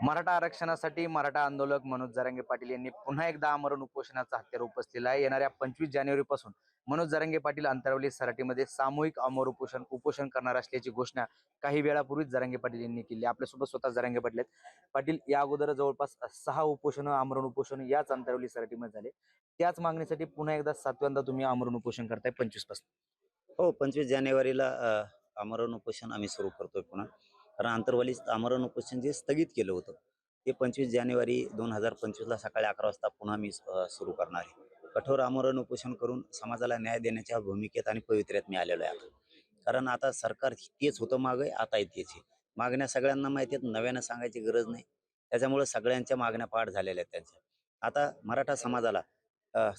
मराठा आरक्षणासाठी मराठा आंदोलक मनोज जरांगे पाटील यांनी पुन्हा एकदा आमरण उपोषणाचा हत्यार उपसलेला आहे. येणाऱ्या 25 जानेवारी पासून मनोज जरांगे पाटील अंतरवली सराटीमध्ये सामूहिक आमरण उपोषण करणार असल्याची घोषणा काही वेळापूर्वीच जरांगे पाटील यांनी केली. आपल्यासोबत स्वतः जरांगे पाटील आहेत. पाटील, या अगोदर जवळपास 6 उपोषण आमरण उपोषण याच अंतरवली सराटीमध्ये झाले. त्याच मागणीसाठी पुन्हा एकदा 7व्यांदा तुम्ही आमरण उपोषण करताय 25 पासून. हो, 25 जानेवारीला आमरण उपोषण आम्ही सुरू करतोय पुन्हा. कारण आंतरवालीत आमरण उपोषण जे स्थगित केलं होतं ते 25 जानेवारी 2025ला सकाळी 11 वाजता पुन्हा मी सुरू करणार आहे. कठोर आमरण उपोषण करून समाजाला न्याय देण्याच्या भूमिकेत आणि पवित्र्यात मी आलेलो आहे आता. कारण आता सरकार तेच होतं मागे, आताही तेच आहे. मागण्या सगळ्यांना माहिती आहेत, नव्यानं सांगायची गरज नाही. त्याच्यामुळे सगळ्यांच्या मागण्या पाठ झालेल्या आहेत त्यांच्या. आता मराठा समाजाला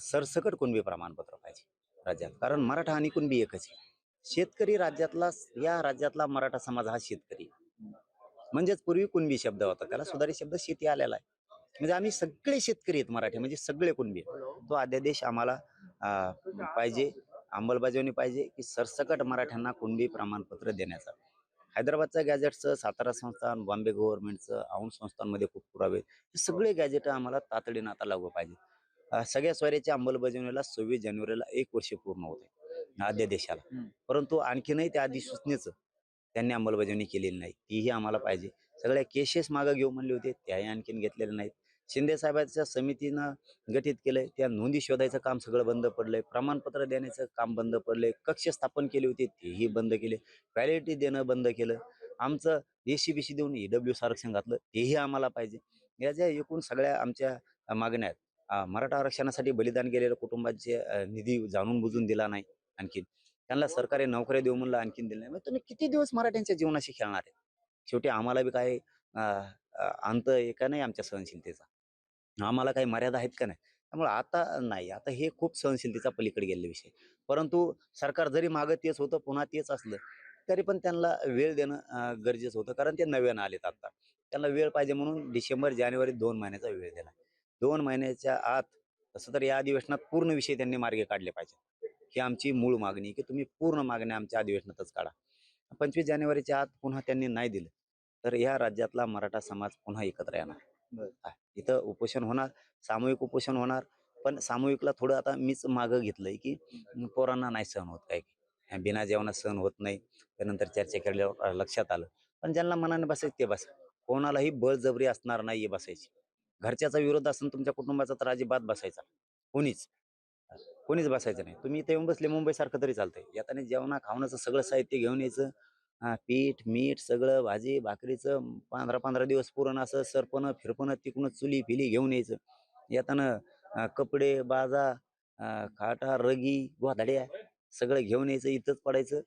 सरसकट कुणबी प्रमाणपत्र पाहिजे राज्यात, कारण मराठा आणि कुणबी एकच आहे. शेतकरी राज्यातला, या राज्यातला मराठा समाज हा शेतकरी, म्हणजेच पूर्वी कुणबी शब्द होता, त्याला सुधारित शब्द शेती आलेला आहे. म्हणजे आम्ही सगळे शेतकरी आहेत मराठी, म्हणजे सगळे कुणबी. तो अध्यादेश आम्हाला पाहिजे, अंमलबजावणी पाहिजे की सरसकट मराठ्यांना कुणबी प्रमाणपत्र देण्याचा. हैदराबादच्या गॅजेटचं, सातारा संस्थान, बॉम्बे गव्हर्नमेंटचं, औंध संस्थांमध्ये खूप पुरावे, हे सगळे गॅजेट आम्हाला तातडीनं आता लागू पाहिजे. सगळ्या स्वाऱ्याच्या अंमलबजावणीला 26 जानेवारीला 1 वर्ष पूर्ण होते अध्यादेशाला. परंतु आणखीनही त्या अधिसूचनेचं त्यांनी अंमलबजावणी केलेली नाही, तीही आम्हाला पाहिजे. सगळ्या केसेस मागे घेऊ म्हणले होते, त्याही आणखीन घेतलेले नाहीत. शिंदे साहेबांच्या समितीनं गठीत केलंय, त्या नोंदी शोधायचं काम सगळं बंद पडलंय. प्रमाणपत्र देण्याचं काम बंद पडलंय. कक्ष स्थापन केले होते, तेही बंद केले. व्हॅलिडिटी देणं बंद केलं. आमचं देशी देऊन ईडब्ल्यू आरक्षण घातलं, तेही आम्हाला पाहिजे. या ज्या एकूण सगळ्या आमच्या मागण्या आहेत. मराठा आरक्षणासाठी बलिदान केलेल्या कुटुंबाचे निधी जाणून बुजून दिला नाही आणखीन. त्यांना सरकारी नोकऱ्या देऊ म्हणलं, आणखीन दिलं नाही. मग तुम्ही किती दिवस मराठ्यांच्या जीवनाशी खेळणार आहे? शेवटी आम्हाला बी काय अंत आहे का नाही आमच्या सहनशीलतेचा? आम्हाला काही मर्यादा आहेत का नाही? त्यामुळे आता नाही, आता हे खूप सहनशीलतेचा पलीकडे गेलेला विषय. परंतु सरकार जरी मागं तेच होतं, पुन्हा तेच असलं, तरी पण त्यांना वेळ देणं गरजेचं होतं. कारण ते नव्यानं आलेत आता. त्यांना वेळ पाहिजे म्हणून डिसेंबर, जानेवारी 2 महिन्याचा वेळ दिला. 2 महिन्याच्या आत तसं तर या अधिवेशनात पूर्ण विषय त्यांनी मार्गी काढले पाहिजे. ही आमची मूळ मागणी, की तुम्ही पूर्ण मागण्या आमच्या अधिवेशनातच काढा. 25 जानेवारीच्या आत पुन्हा त्यांनी नाही दिलं, तर या राज्यातला मराठा समाज पुन्हा एकत्र येणार. इथं उपोषण होणार, सामूहिक उपोषण होणार. पण सामूहिकला थोडं आता मीच मागं घेतलंय, की पोरांना नाही सहन होत काय, बिना जेवणा सहन होत नाही. त्यानंतर चर्चा केल्यावर लक्षात आलं. पण ज्यांना मनाने बसायचं ते बसा. कोणालाही बळजबरी असणार नाहीये बसायची. घरच्याचा विरोध असेल तुमच्या कुटुंबाचा तर अजिबात बसायचा कोणीच. कोणीच बसायचं नाही. तुम्ही इथे येऊन बसले मुंबई सारखं तरी चालतंय. येताना जेवणा खावण्याचं सगळं साहित्य घेऊन यायचं. पीठ, मीठ सगळं, भाजी भाकरीचं 15-15 दिवस पुरण असं सरपणं फिरपणं तिकडून चुली फिली घेऊन यायचं. येताना कपडे, बाजा, खाटा, रगी, गोधड्या सगळं घेऊन यायचं. इथंच पडायचं,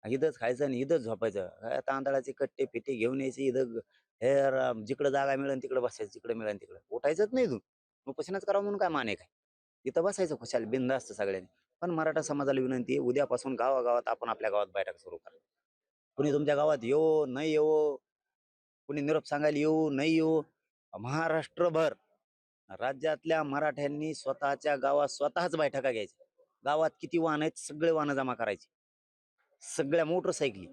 इथंच खायचं आणि इथंच झोपायचं. तांदळाचे कट्टे फिटे घेऊन यायचे. इथं जिकडं जागा मिळेल तिकडे बसायचं, जिकडे मिळेल तिकडे उठायचंच नाही. तू उपोषणच करावं म्हणून काय माने काय? इथं बसायचं खुशाल बिनधास्त सगळ्यांनी. पण मराठा समाजाला विनंती आहे, उद्यापासून गावागावात आपण आपल्या गावात बैठक सुरू करा. कुणी तुमच्या गावात येऊ नाही येऊ, कुणी निरोप सांगायला येऊ नाही येऊ, महाराष्ट्रभर राज्यातल्या मराठ्यांनी स्वतःच्या गावात स्वतःच बैठका घ्यायच्या. गावात किती वाहन आहेत सगळे वाहनं जमा करायची, सगळ्या मोटरसायकली,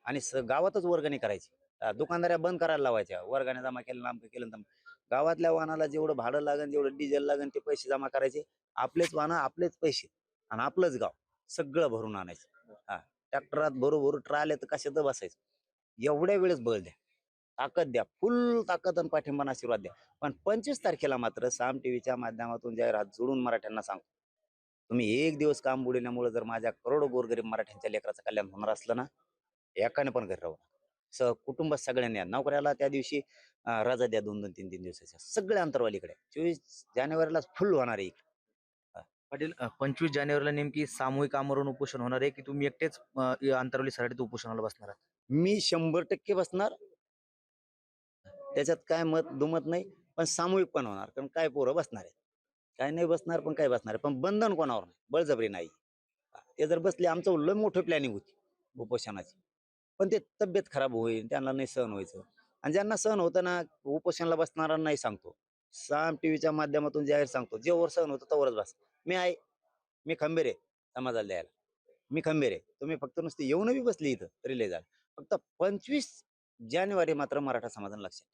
आणि गावातच वर्गणी करायची. दुकानदाऱ्या बंद करायला लावायच्या. वर्गाने जमा केलं, नामकं केलं. गावातल्या वाहनाला जेवढं भाडं लागेल, जेवढं डिझेल लागेल, ते पैसे जमा करायचे. आपलेच वाहनं, आपलेच पैसे आणि आपलंच गाव सगळं भरून आणायचं. ट्रॅक्टरात बरोबर ट्रायल तर कशात बसायचं. एवढ्या वेळेस बळ द्या, ताकद द्या, फुल ताकद आणि पाठिंबा आशीर्वाद द्या. पण 25 तारखेला मात्र साम टीव्हीच्या माध्यमातून जाहीर जोडून मराठ्यांना सांगतो, तुम्ही एक दिवस काम बुडवल्यामुळे जर माझ्या करोडो गोरगरीब मराठ्यांच्या लेकराचं कल्याण होणार असलं ना, एकाने पण घरी राहू नका. कुटुंब सगळ्यांनी या. नोकऱ्याला त्या दिवशी रजा द्या 2-2, 3-3 दिवसाच्या. सगळ्या अंतरवालीकडे 24 जानेवारीला फुल होणार आहे इकडे. पाटील, 25 जानेवारीला नेमकी सामूहिक आमरण उपोषण होणार आहे की तुम्ही एकटेच अंतरवली सराटीत उपोषणाला बसणार आहात? मी 100% बसणार, त्याच्यात काय मत दुमत नाही. पण सामूहिक पण होणार, कारण काय पोरं बसणार आहेत, काय नाही बसणार, पण काय बसणार आहे. पण बंधन कोणावर नाही, बळजबरी नाही. ते जर बसले, आमचं लय मोठं प्लॅनिंग होती उपोषणाची, पण ते तब्येत खराब होईल, त्यांना नाही सहन व्हायचं. आणि ज्यांना सहन होतं ना, उपोषणाला बसणाऱ्यांना नाही सांगतो, साम टीव्हीच्या माध्यमातून जाहीर सांगतो, जेवर सहन होतं तवरच बस. मी आहे, मी खंबीर आहे समाजाला द्यायला. मी खंबीर आहे. तुम्ही फक्त नुसते येऊन बी बसली इथं तरी लय झालं. फक्त 25 जानेवारी मात्र मराठा समाजाला लक्षात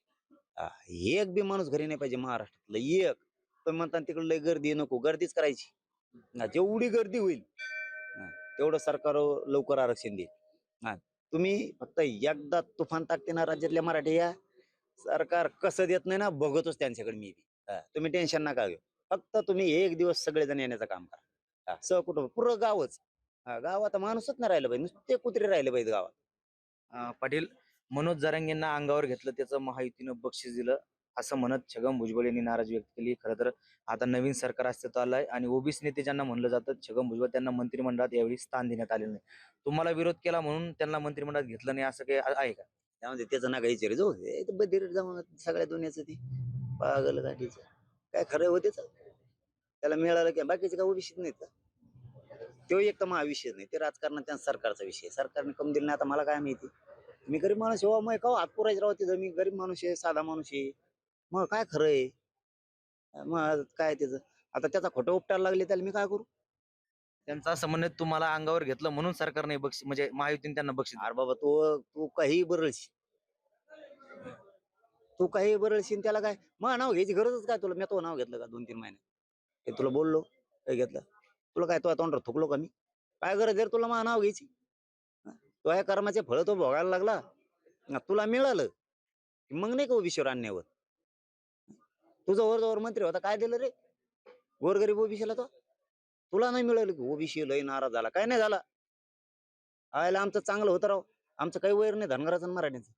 एक बी माणूस घरी नाही पाहिजे महाराष्ट्रातलं एक. पण म्हणतात तिकडे लय गर्दी नको, गर्दीच करायची. जेवढी गर्दी होईल तेवढं सरकार लवकर आरक्षण देईल. हा, तुम्ही फक्त एकदा तुफान ताकते ना राज्यातल्या मराठी या, सरकार कसं देत नाही ना बघतोच त्यांच्याकडे मी बी. तुम्ही टेन्शन नका घेऊ. फक्त तुम्ही एक दिवस सगळेजण येण्याचं काम करा. सहकुटुंब पुरं गावच. गावात माणूसच नाही राहिलं पाहिजे, नुसते कुत्रे राहिले पाहिजे गावात. पाटील, मनोज जरांगेंना अंगावर घेतलं, त्याचं महायुतीनं बक्षीस दिलं असं म्हणत छगन भुजबळ यांनी नाराजी व्यक्त केली. खरं तर आता नवीन सरकार अस्तित्वात आलंय आणि ओबीसी नेते ज्यांना म्हणलं जातं छगन भुजबळ, त्यांना मंत्रिमंडळात यावेळी स्थान देण्यात आलेलं नाही. तुम्हाला विरोध केला म्हणून त्यांना मंत्रिमंडळात घेतलं नाही असं काही आहे का? त्यामध्ये त्याचं नका विचार जाऊ हे तर बधीर जाऊन सगळ्या दुनियाचं ती पागल गाठीचं काय खरं होते त्याला मिळालं की बाकीचे काय ओबीसीत नाहीत का? तो एक तर महाविषय नाही, ते राजकारणात त्या सरकारचा विषय. सरकारने कम दिलं नाही आता मला काय माहिती. मी गरीब माणूस आहे, मग का हात पुरायचं राहू तिथं. मी गरीब माणूस आहे, साधा माणूस आहे. मग काय खरं आहे, मग काय त्याचं आता त्याचा खोटं उपटायला लागले त्याला मी काय करू? त्यांचं असं म्हणणं आहे, तुम्हाला अंगावर घेतलं म्हणून सरकारने बक्षीस, म्हणजे महायुतीने त्यांना बक्षीस अरे बाबा तू काही बरळशी, तू काही बरळशील त्याला काय मग नाव घ्यायची गरजच काय तुला? मी तो नाव घेतलं का 2-3 महिने? हे तुला बोललो काय घेतलं तुला? काय तो तोंडावर थुकलो का मी? काय गरज आहे रे तुला मग नाव घ्यायची? तो या कर्माचे फळ तो भोगायला लागला. तुला मिळालं मग नाही का ओबीसीवर अन्याय होत? तुझा वर मंत्री होता काय दिलं रे गोरगरीब ओबीसीला? तो तुला नाही मिळालं की ओबीसी लय नाराज झाला? काय नाही झाला, आयला आमचं चांगलं होतं राव. आमचं काही वैर नाही धनगराचं आणि मराठ्यांचं.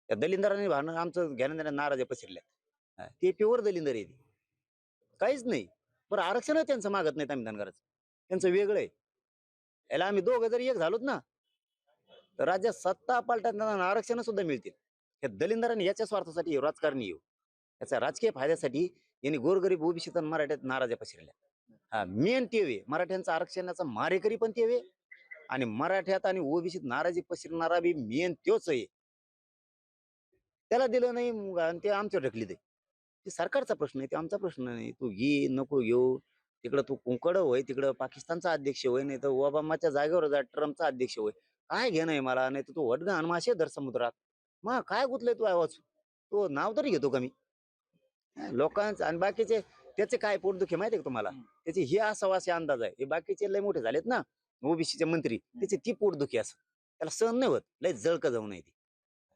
त्या दलिंदरांनी भांडण आमचं घेण्या नाराज पसरल्या. ते प्युअर दलिंदर आहे ते. काहीच नाही. बरं आरक्षण त्यांचं मागत नाहीत आम्ही धनगराचं, त्यांचं वेगळं आहे. याला आम्ही दोघं जरी एक झालोत ना तर राज्यात सत्ता पालटात आरक्षण सुद्धा मिळतील. हे दलिंदरांनी याच्या स्वार्थासाठी राजकारणी येऊ, याचा राजकीय फायद्यासाठी यांनी गोरगरीब ओबीसी आणि मराठ्यात नाराज्या पसरल्या. मेन तेवे मराठ्यांचा आरक्षणाचा मारेकरी पण तेवे आणि मराठ्यात आणि ओबीसीत नाराजी पसरणारा बी मेन त्योच आहे. त्याला दिलं नाही आणि ते आमच्यावर ढकली दे. ते सरकारचा प्रश्न आहे, ते आमचा प्रश्न नाही. तू घे नको घेऊ, तिकडं तू कुंकड होय, तिकडं पाकिस्तानचा अध्यक्ष होय, नाही तर ओबामाच्या जागेवर जा, ट्रम्पचा अध्यक्ष होय. काय घेणं आहे मला? नाही तर तू वडगा आणि मासे धर समुद्रात. मग काय गुतलंय तू आवाज? तो नाव तरी घेतो का मी? लोकांचं आणि बाकीचे त्याचे काय पोटदुखी माहिती आहे का तुम्हाला? त्याचे हे असावा असे अंदाज आहे. हे बाकीचे लय मोठे झालेत ना ओबीसीचे मंत्री, त्याची ती पोटदुखी असं त्याला सहन नाही होत. लय जळक जाऊ नये ती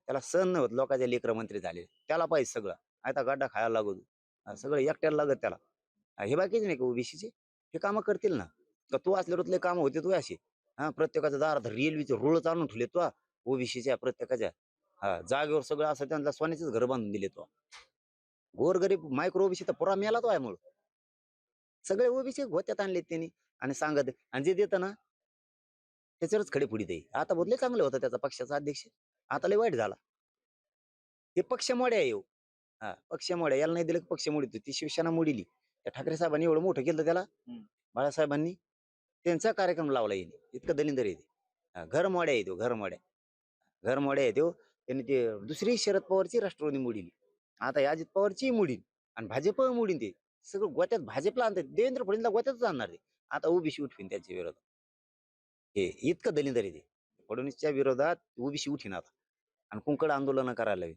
त्याला सहन नाही होत. लोकांचे लेकर मंत्री झाले त्याला पाहिजे सगळं. आता गड्डा खायला लागू सगळं एकट्याला लागत त्याला. हे बाकीचे नाही का ओबीसीचे हे कामं करतील ना? का तू असले रोतले काम होते तू असे? प्रत्येकाचं दारात रेल्वेचे रुळ चालून ठेवले तो ओबीसीच्या प्रत्येकाच्या. जागेवर सगळं असं त्यांना सोन्याचेच घर बांधून दिले तो. गोरगरीब मायक्रो ओबीसी तर पुरा मेला तो आहे मूळ. सगळे ओबीसी गोत्यात आणलेत त्यांनी आणि सांगत आणि जे देतं ना त्याच्यावरच खडे फुडीत आहे. आता बदले चांगले होता त्याचा पक्षाचा अध्यक्ष, आता लय वाईट झाला. हे पक्ष मोड्या आहे. पक्ष मोड्या याला नाही दिलं की पक्ष मोडीत ती शिवसेना मोडीली. त्या ठाकरे साहेबांनी एवढं मोठं केलं त्याला, बाळासाहेबांनी त्यांचा कार्यक्रम लावला येईल इतकं दलिंदर येते. घर मोड्या आहे तो, घर मोड्या, घर मोड्या आहे तो. त्यांनी ते दुसरी शरद पवारची राष्ट्रवादी मोडीली, आता या अजित पवारची मोडील आणि भाजप मोडीन. ते सगळं गोत्यात भाजपला आणतात. देवेंद्र फडणवीसला गोत्यातच आणणार ते. आता ओबीसी उठवीन त्याच्या विरोधात. हे इतकं दलिंदर आहे ते. फडणवीसच्या विरोधात ओबीसी उठीन आता आणि कुंकड आंदोलन करायला हवी.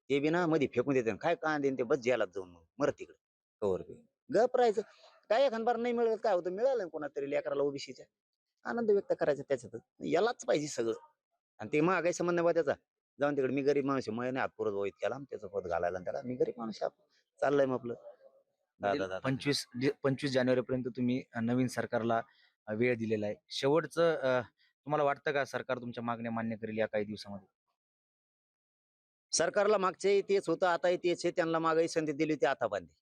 ते बी ना मध्ये फेकून देते काय का देईन ते बस जेलात जाऊन मग मर तिकडे कवर गप राहायचं. काय एखाद बार नाही मिळत काय होतं? मिळालं कोणातरी लेकराला ओबीसीच्या आनंद व्यक्त करायचा त्याच्यातच. यालाच पाहिजे सगळं. आणि ते मग काही संबंध नाही त्याचा. जाऊन तिकडे मी गरीब माणूस आहे, मग हात पुरत वैत केला त्याचं पद घालायला त्याला. मी गरीब माणूस आहे, चाललंय मग आपलं. दादा 25 जानेवारीपर्यंत तुम्ही नवीन सरकारला वेळ दिलेला आहे. शेवटचं तुम्हाला वाटतं का सरकार तुमच्या मागण्या मान्य करेल या काही दिवसामध्ये? सरकारला मागचे तेच होतं, आता तेच आहे. त्यांना मागाई संधी दिली होती आता बांधली.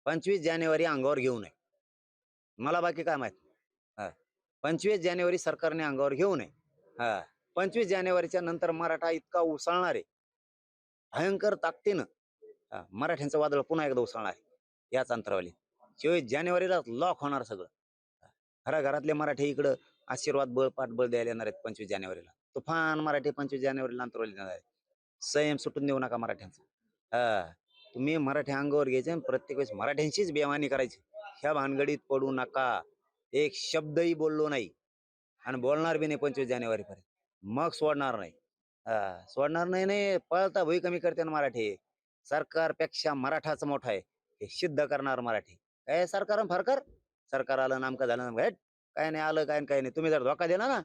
25 जानेवारी अंगावर घेऊ नये, मला बाकी काय माहित. 25 जानेवारी सरकारने अंगावर घेऊ नये. 25 जानेवारीच्या नंतर मराठा इतका उसळणार आहे भयंकर ताकदीनं. मराठ्यांचं वादळ पुन्हा एकदा उसळणार आहे याच अंतरावली. 24 जानेवारीला लॉक होणार सगळं. घराघरातले मराठी इकडं आशीर्वाद बळ पाठबळ द्यायला येणार आहेत 25 जानेवारीला. तुफान मराठी 25 जानेवारीला अंतरावली येणार आहे. संयम सुटून देऊ नका मराठ्यांचा. तुम्ही मराठी अंगावर घ्यायचे आणि प्रत्येक वेळेस मराठ्यांशीच बेमानी करायची. ह्या भानगडीत पडू नका. एक शब्दही बोललो नाही आणि बोलणार बी नाही 25 जानेवारीपर्यंत. मग सोडणार नाही. सोडणार नाही. नाही पळता भुई कमी करते ना मराठी. सरकारपेक्षा मराठाच मोठा आहे हे सिद्ध करणार मराठी. काय सरकार आणि फरकार, सरकार आलं नामका झालं नामका, हेट, काय नाही आलं काय काय नाही. तुम्ही जर धोका दिला ना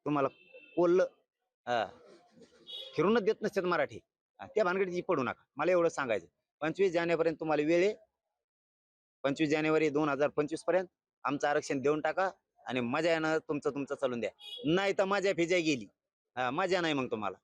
तुम्हाला कोल्लं हा फिरूनच देत नसतात मराठी. त्या भानगडीची पडू नका. मला एवढं सांगायचं. 25 जानेवारीपर्यंत तुम्हाला वेळ आहे. 25 जानेवारी 2025 पर्यंत आमचं आरक्षण देऊन टाका आणि मजा येणं तुमचं तुमचं चालून द्या. नाही तर मजा फिजा गेली. मजा नाही मग तुम्हाला.